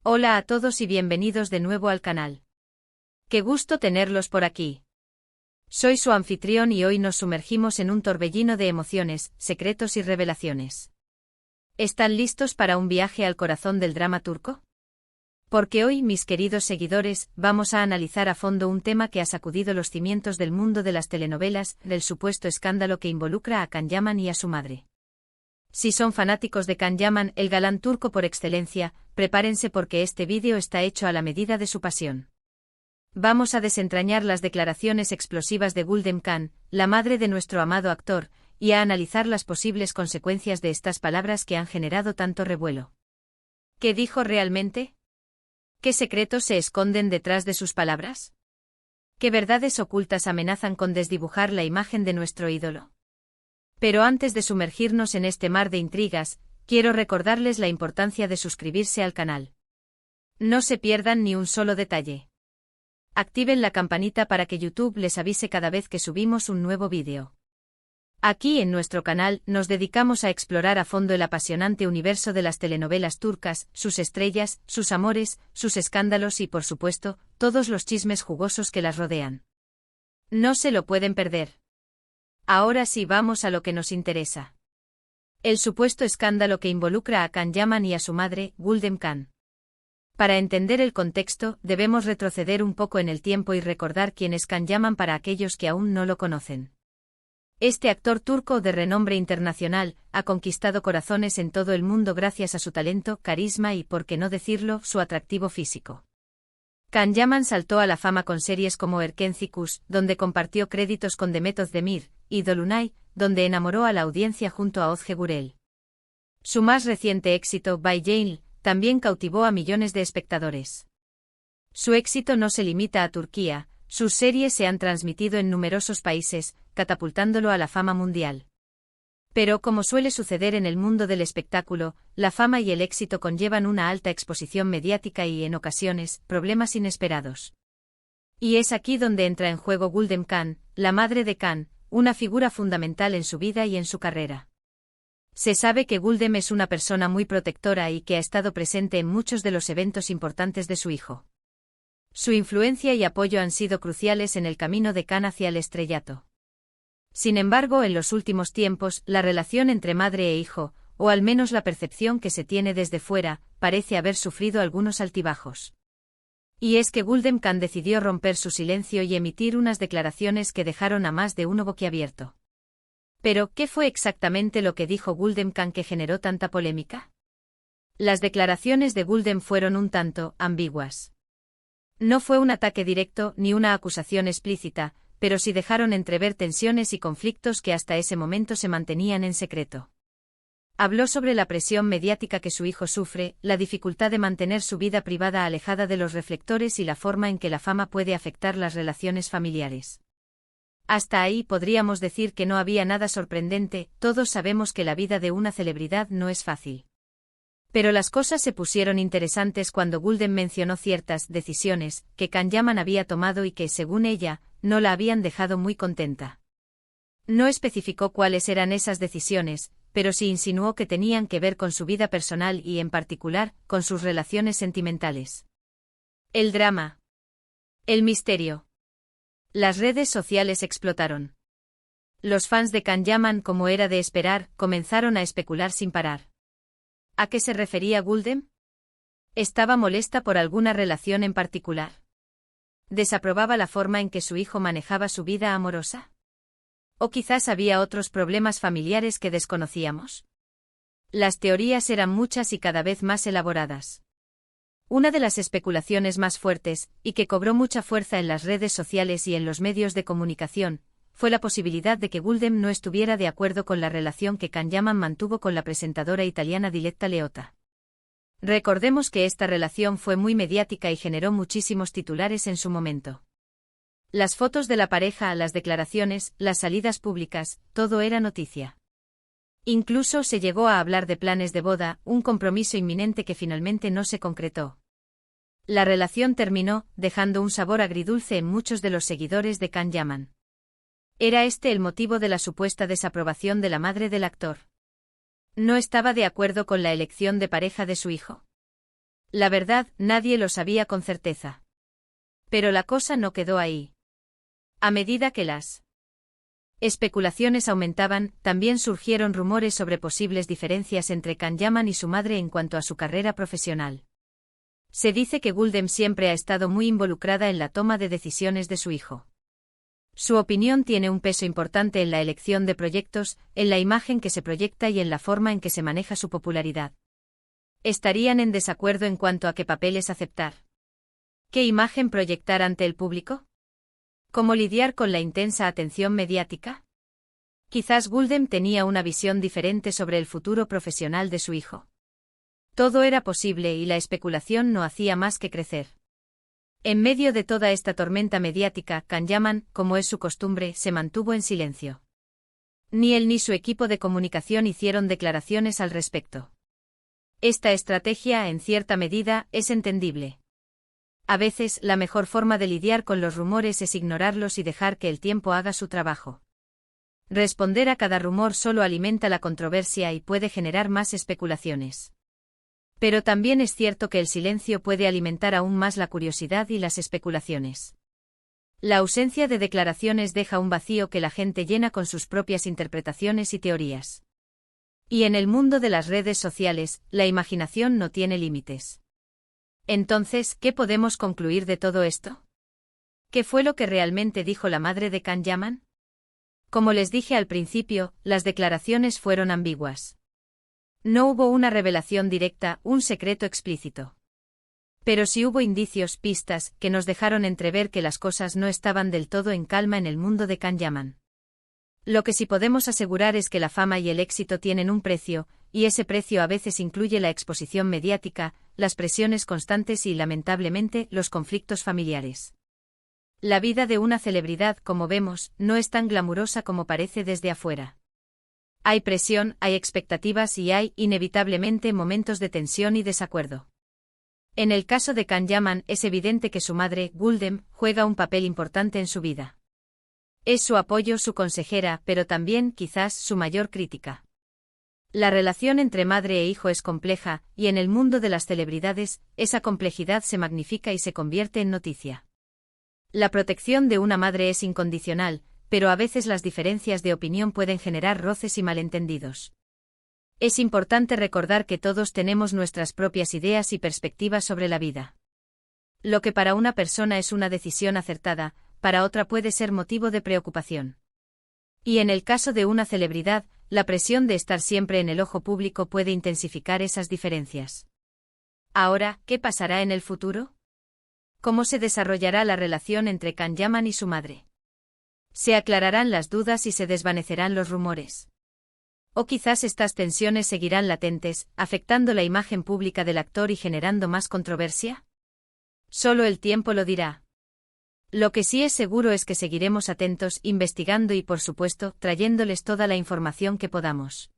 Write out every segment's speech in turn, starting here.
Hola a todos y bienvenidos de nuevo al canal. Qué gusto tenerlos por aquí. Soy su anfitrión y hoy nos sumergimos en un torbellino de emociones, secretos y revelaciones. ¿Están listos para un viaje al corazón del drama turco? Porque hoy, mis queridos seguidores, vamos a analizar a fondo un tema que ha sacudido los cimientos del mundo de las telenovelas, del supuesto escándalo que involucra a Can Yaman y a su madre. Si son fanáticos de Can Yaman, el galán turco por excelencia, prepárense porque este vídeo está hecho a la medida de su pasión. Vamos a desentrañar las declaraciones explosivas de Gulden Khan, la madre de nuestro amado actor, y a analizar las posibles consecuencias de estas palabras que han generado tanto revuelo. ¿Qué dijo realmente? ¿Qué secretos se esconden detrás de sus palabras? ¿Qué verdades ocultas amenazan con desdibujar la imagen de nuestro ídolo? Pero antes de sumergirnos en este mar de intrigas, quiero recordarles la importancia de suscribirse al canal. No se pierdan ni un solo detalle. Activen la campanita para que YouTube les avise cada vez que subimos un nuevo vídeo. Aquí en nuestro canal nos dedicamos a explorar a fondo el apasionante universo de las telenovelas turcas, sus estrellas, sus amores, sus escándalos y por supuesto, todos los chismes jugosos que las rodean. No se lo pueden perder. Ahora sí vamos a lo que nos interesa. El supuesto escándalo que involucra a Can Yaman y a su madre, Gulden Khan. Para entender el contexto, debemos retroceder un poco en el tiempo y recordar quién es Can Yaman para aquellos que aún no lo conocen. Este actor turco de renombre internacional ha conquistado corazones en todo el mundo gracias a su talento, carisma y, por qué no decirlo, su atractivo físico. Can Yaman saltó a la fama con series como Erkenci, donde compartió créditos con Demet Özdemir, y Dolunay, donde enamoró a la audiencia junto a Özge Gürel. Su más reciente éxito, Bay Jail, también cautivó a millones de espectadores. Su éxito no se limita a Turquía, sus series se han transmitido en numerosos países, catapultándolo a la fama mundial. Pero como suele suceder en el mundo del espectáculo, la fama y el éxito conllevan una alta exposición mediática y, en ocasiones, problemas inesperados. Y es aquí donde entra en juego Gulden Khan, la madre de Khan, una figura fundamental en su vida y en su carrera. Se sabe que Gulden es una persona muy protectora y que ha estado presente en muchos de los eventos importantes de su hijo. Su influencia y apoyo han sido cruciales en el camino de Khan hacia el estrellato. Sin embargo, en los últimos tiempos, la relación entre madre e hijo, o al menos la percepción que se tiene desde fuera, parece haber sufrido algunos altibajos. Y es que Gulden Khan decidió romper su silencio y emitir unas declaraciones que dejaron a más de uno boquiabierto. Pero, ¿qué fue exactamente lo que dijo Gulden Khan que generó tanta polémica? Las declaraciones de Gulden fueron un tanto ambiguas. No fue un ataque directo ni una acusación explícita, pero sí dejaron entrever tensiones y conflictos que hasta ese momento se mantenían en secreto. Habló sobre la presión mediática que su hijo sufre, la dificultad de mantener su vida privada alejada de los reflectores y la forma en que la fama puede afectar las relaciones familiares. Hasta ahí podríamos decir que no había nada sorprendente, todos sabemos que la vida de una celebridad no es fácil. Pero las cosas se pusieron interesantes cuando Gulden mencionó ciertas decisiones que Can Yaman había tomado y que, según ella, no la habían dejado muy contenta. No especificó cuáles eran esas decisiones, pero sí insinuó que tenían que ver con su vida personal y, en particular, con sus relaciones sentimentales. El drama. El misterio. Las redes sociales explotaron. Los fans de Can Yaman, como era de esperar, comenzaron a especular sin parar. ¿A qué se refería Gulden? ¿Estaba molesta por alguna relación en particular? ¿Desaprobaba la forma en que su hijo manejaba su vida amorosa? ¿O quizás había otros problemas familiares que desconocíamos? Las teorías eran muchas y cada vez más elaboradas. Una de las especulaciones más fuertes, y que cobró mucha fuerza en las redes sociales y en los medios de comunicación, fue la posibilidad de que Gulden no estuviera de acuerdo con la relación que Can Yaman mantuvo con la presentadora italiana Diletta Leotta. Recordemos que esta relación fue muy mediática y generó muchísimos titulares en su momento. Las fotos de la pareja, las declaraciones, las salidas públicas, todo era noticia. Incluso se llegó a hablar de planes de boda, un compromiso inminente que finalmente no se concretó. La relación terminó, dejando un sabor agridulce en muchos de los seguidores de Can Yaman. ¿Era este el motivo de la supuesta desaprobación de la madre del actor? ¿No estaba de acuerdo con la elección de pareja de su hijo? La verdad, nadie lo sabía con certeza. Pero la cosa no quedó ahí. A medida que las especulaciones aumentaban, también surgieron rumores sobre posibles diferencias entre Can Yaman y su madre en cuanto a su carrera profesional. Se dice que Guldem siempre ha estado muy involucrada en la toma de decisiones de su hijo. Su opinión tiene un peso importante en la elección de proyectos, en la imagen que se proyecta y en la forma en que se maneja su popularidad. ¿Estarían en desacuerdo en cuanto a qué papeles aceptar? ¿Qué imagen proyectar ante el público? ¿Cómo lidiar con la intensa atención mediática? Quizás Guldem tenía una visión diferente sobre el futuro profesional de su hijo. Todo era posible y la especulación no hacía más que crecer. En medio de toda esta tormenta mediática, Can Yaman, como es su costumbre, se mantuvo en silencio. Ni él ni su equipo de comunicación hicieron declaraciones al respecto. Esta estrategia, en cierta medida, es entendible. A veces, la mejor forma de lidiar con los rumores es ignorarlos y dejar que el tiempo haga su trabajo. Responder a cada rumor solo alimenta la controversia y puede generar más especulaciones. Pero también es cierto que el silencio puede alimentar aún más la curiosidad y las especulaciones. La ausencia de declaraciones deja un vacío que la gente llena con sus propias interpretaciones y teorías. Y en el mundo de las redes sociales, la imaginación no tiene límites. Entonces, ¿qué podemos concluir de todo esto? ¿Qué fue lo que realmente dijo la madre de Can Yaman? Como les dije al principio, las declaraciones fueron ambiguas. No hubo una revelación directa, un secreto explícito. Pero sí hubo indicios, pistas, que nos dejaron entrever que las cosas no estaban del todo en calma en el mundo de Can Yaman. Lo que sí podemos asegurar es que la fama y el éxito tienen un precio, y ese precio a veces incluye la exposición mediática, las presiones constantes y, lamentablemente, los conflictos familiares. La vida de una celebridad, como vemos, no es tan glamurosa como parece desde afuera. Hay presión, hay expectativas y hay, inevitablemente, momentos de tensión y desacuerdo. En el caso de Can Yaman, es evidente que su madre, Guldem, juega un papel importante en su vida. Es su apoyo, su consejera, pero también, quizás, su mayor crítica. La relación entre madre e hijo es compleja, y en el mundo de las celebridades, esa complejidad se magnifica y se convierte en noticia. La protección de una madre es incondicional, pero a veces las diferencias de opinión pueden generar roces y malentendidos. Es importante recordar que todos tenemos nuestras propias ideas y perspectivas sobre la vida. Lo que para una persona es una decisión acertada, para otra puede ser motivo de preocupación. Y en el caso de una celebridad, la presión de estar siempre en el ojo público puede intensificar esas diferencias. Ahora, ¿qué pasará en el futuro? ¿Cómo se desarrollará la relación entre Can Yaman y su madre? ¿Se aclararán las dudas y se desvanecerán los rumores? ¿O quizás estas tensiones seguirán latentes, afectando la imagen pública del actor y generando más controversia? Solo el tiempo lo dirá. Lo que sí es seguro es que seguiremos atentos, investigando y, por supuesto, trayéndoles toda la información que podamos.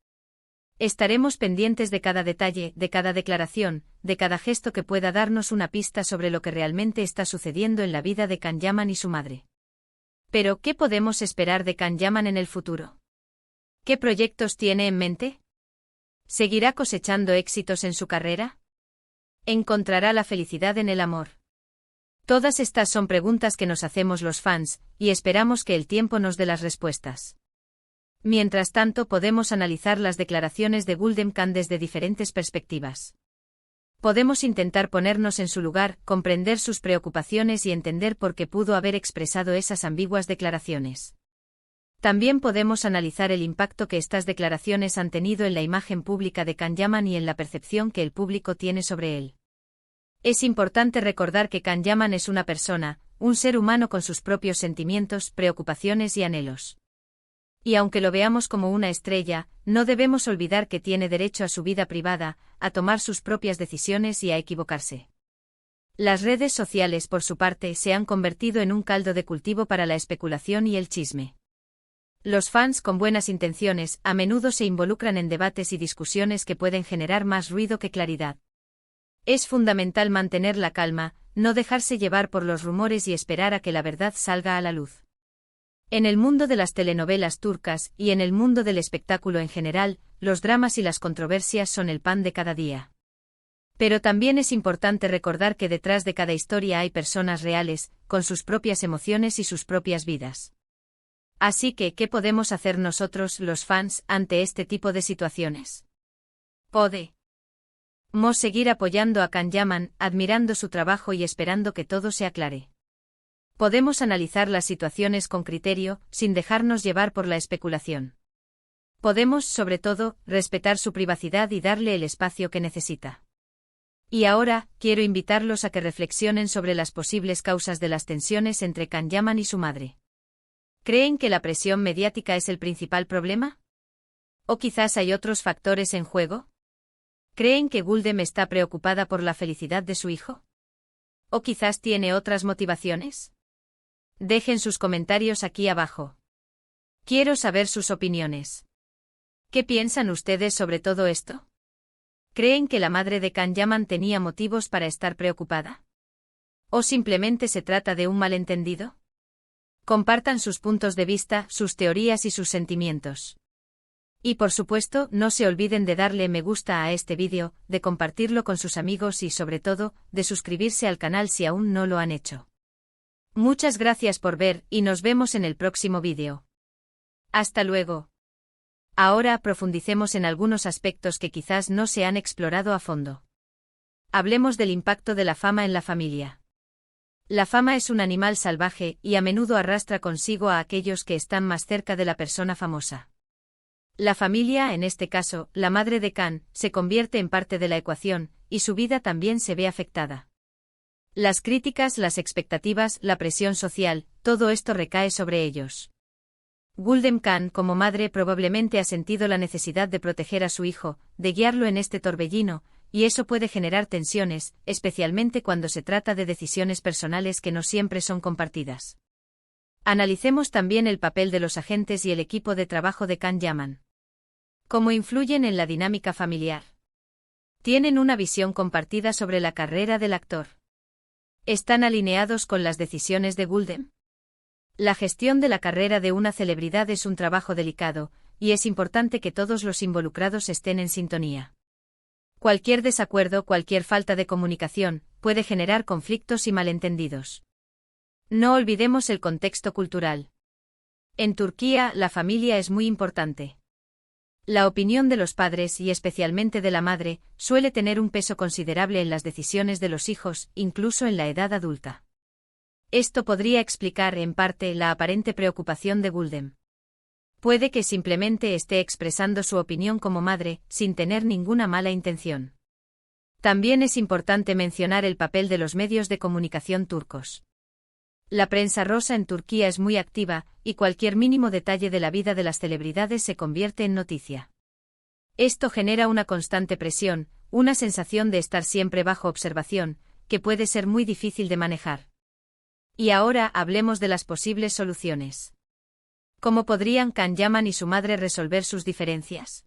Estaremos pendientes de cada detalle, de cada declaración, de cada gesto que pueda darnos una pista sobre lo que realmente está sucediendo en la vida de Can Yaman y su madre. Pero, ¿qué podemos esperar de Can Yaman en el futuro? ¿Qué proyectos tiene en mente? ¿Seguirá cosechando éxitos en su carrera? ¿Encontrará la felicidad en el amor? Todas estas son preguntas que nos hacemos los fans, y esperamos que el tiempo nos dé las respuestas. Mientras tanto, podemos analizar las declaraciones de Guldem Can desde diferentes perspectivas. Podemos intentar ponernos en su lugar, comprender sus preocupaciones y entender por qué pudo haber expresado esas ambiguas declaraciones. También podemos analizar el impacto que estas declaraciones han tenido en la imagen pública de Can Yaman y en la percepción que el público tiene sobre él. Es importante recordar que Can Yaman es una persona, un ser humano con sus propios sentimientos, preocupaciones y anhelos. Y aunque lo veamos como una estrella, no debemos olvidar que tiene derecho a su vida privada, a tomar sus propias decisiones y a equivocarse. Las redes sociales, por su parte, se han convertido en un caldo de cultivo para la especulación y el chisme. Los fans con buenas intenciones a menudo se involucran en debates y discusiones que pueden generar más ruido que claridad. Es fundamental mantener la calma, no dejarse llevar por los rumores y esperar a que la verdad salga a la luz. En el mundo de las telenovelas turcas y en el mundo del espectáculo en general, los dramas y las controversias son el pan de cada día. Pero también es importante recordar que detrás de cada historia hay personas reales, con sus propias emociones y sus propias vidas. Así que, ¿qué podemos hacer nosotros, los fans, ante este tipo de situaciones? Podemos seguir apoyando a Can Yaman, admirando su trabajo y esperando que todo se aclare. Podemos analizar las situaciones con criterio, sin dejarnos llevar por la especulación. Podemos, sobre todo, respetar su privacidad y darle el espacio que necesita. Y ahora, quiero invitarlos a que reflexionen sobre las posibles causas de las tensiones entre Can Yaman y su madre. ¿Creen que la presión mediática es el principal problema? ¿O quizás hay otros factores en juego? ¿Creen que Guldem está preocupada por la felicidad de su hijo? ¿O quizás tiene otras motivaciones? Dejen sus comentarios aquí abajo. Quiero saber sus opiniones. ¿Qué piensan ustedes sobre todo esto? ¿Creen que la madre de Can Yaman tenía motivos para estar preocupada? ¿O simplemente se trata de un malentendido? Compartan sus puntos de vista, sus teorías y sus sentimientos. Y por supuesto, no se olviden de darle me gusta a este vídeo, de compartirlo con sus amigos y sobre todo, de suscribirse al canal si aún no lo han hecho. Muchas gracias por ver y nos vemos en el próximo vídeo. Hasta luego. Ahora profundicemos en algunos aspectos que quizás no se han explorado a fondo. Hablemos del impacto de la fama en la familia. La fama es un animal salvaje y a menudo arrastra consigo a aquellos que están más cerca de la persona famosa. La familia, en este caso, la madre de Can, se convierte en parte de la ecuación, y su vida también se ve afectada. Las críticas, las expectativas, la presión social, todo esto recae sobre ellos. Guldem Can, como madre, probablemente ha sentido la necesidad de proteger a su hijo, de guiarlo en este torbellino, y eso puede generar tensiones, especialmente cuando se trata de decisiones personales que no siempre son compartidas. Analicemos también el papel de los agentes y el equipo de trabajo de Can Yaman. ¿Cómo influyen en la dinámica familiar? ¿Tienen una visión compartida sobre la carrera del actor? ¿Están alineados con las decisiones de Guldem? La gestión de la carrera de una celebridad es un trabajo delicado, y es importante que todos los involucrados estén en sintonía. Cualquier desacuerdo, cualquier falta de comunicación, puede generar conflictos y malentendidos. No olvidemos el contexto cultural. En Turquía, la familia es muy importante. La opinión de los padres y especialmente de la madre, suele tener un peso considerable en las decisiones de los hijos, incluso en la edad adulta. Esto podría explicar, en parte, la aparente preocupación de Guldem. Puede que simplemente esté expresando su opinión como madre, sin tener ninguna mala intención. También es importante mencionar el papel de los medios de comunicación turcos. La prensa rosa en Turquía es muy activa, y cualquier mínimo detalle de la vida de las celebridades se convierte en noticia. Esto genera una constante presión, una sensación de estar siempre bajo observación, que puede ser muy difícil de manejar. Y ahora hablemos de las posibles soluciones. ¿Cómo podrían Can Yaman y su madre resolver sus diferencias?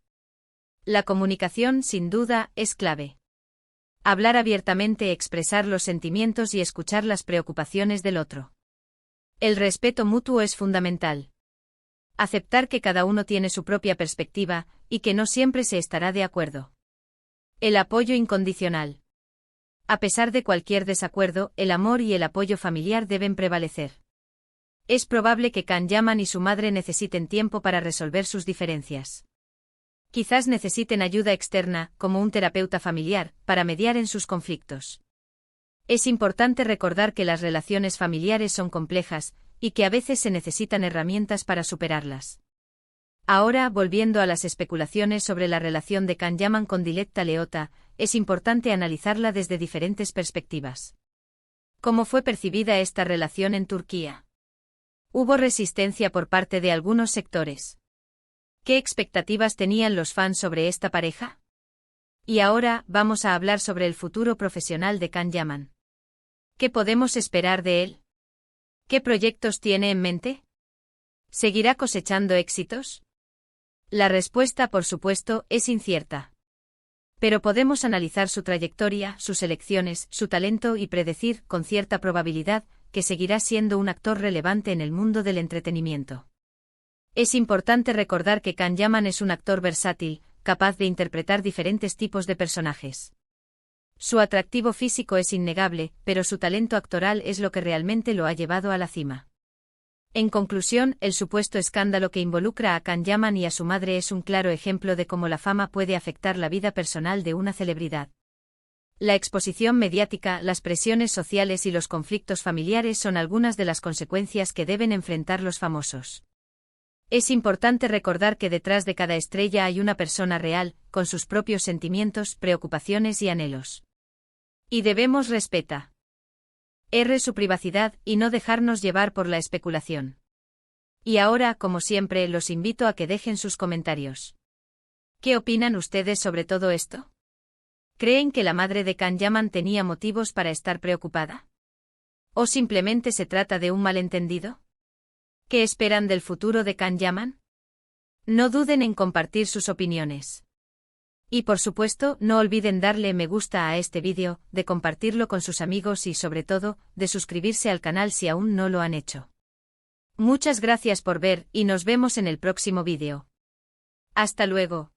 La comunicación, sin duda, es clave. Hablar abiertamente, expresar los sentimientos y escuchar las preocupaciones del otro. El respeto mutuo es fundamental. Aceptar que cada uno tiene su propia perspectiva, y que no siempre se estará de acuerdo. El apoyo incondicional. A pesar de cualquier desacuerdo, el amor y el apoyo familiar deben prevalecer. Es probable que Can Yaman y su madre necesiten tiempo para resolver sus diferencias. Quizás necesiten ayuda externa, como un terapeuta familiar, para mediar en sus conflictos. Es importante recordar que las relaciones familiares son complejas, y que a veces se necesitan herramientas para superarlas. Ahora, volviendo a las especulaciones sobre la relación de Can Yaman con Dilek Leota, es importante analizarla desde diferentes perspectivas. ¿Cómo fue percibida esta relación en Turquía? ¿Hubo resistencia por parte de algunos sectores? ¿Qué expectativas tenían los fans sobre esta pareja? Y ahora, vamos a hablar sobre el futuro profesional de Can Yaman. ¿Qué podemos esperar de él? ¿Qué proyectos tiene en mente? ¿Seguirá cosechando éxitos? La respuesta, por supuesto, es incierta. Pero podemos analizar su trayectoria, sus elecciones, su talento y predecir, con cierta probabilidad, que seguirá siendo un actor relevante en el mundo del entretenimiento. Es importante recordar que Can Yaman es un actor versátil, capaz de interpretar diferentes tipos de personajes. Su atractivo físico es innegable, pero su talento actoral es lo que realmente lo ha llevado a la cima. En conclusión, el supuesto escándalo que involucra a Can Yaman y a su madre es un claro ejemplo de cómo la fama puede afectar la vida personal de una celebridad. La exposición mediática, las presiones sociales y los conflictos familiares son algunas de las consecuencias que deben enfrentar los famosos. Es importante recordar que detrás de cada estrella hay una persona real, con sus propios sentimientos, preocupaciones y anhelos. Y debemos respetar su privacidad y no dejarnos llevar por la especulación. Y ahora, como siempre, los invito a que dejen sus comentarios. ¿Qué opinan ustedes sobre todo esto? ¿Creen que la madre de Can Yaman tenía motivos para estar preocupada? ¿O simplemente se trata de un malentendido? ¿Qué esperan del futuro de Can Yaman? No duden en compartir sus opiniones. Y por supuesto, no olviden darle me gusta a este vídeo, de compartirlo con sus amigos y sobre todo, de suscribirse al canal si aún no lo han hecho. Muchas gracias por ver y nos vemos en el próximo vídeo. Hasta luego.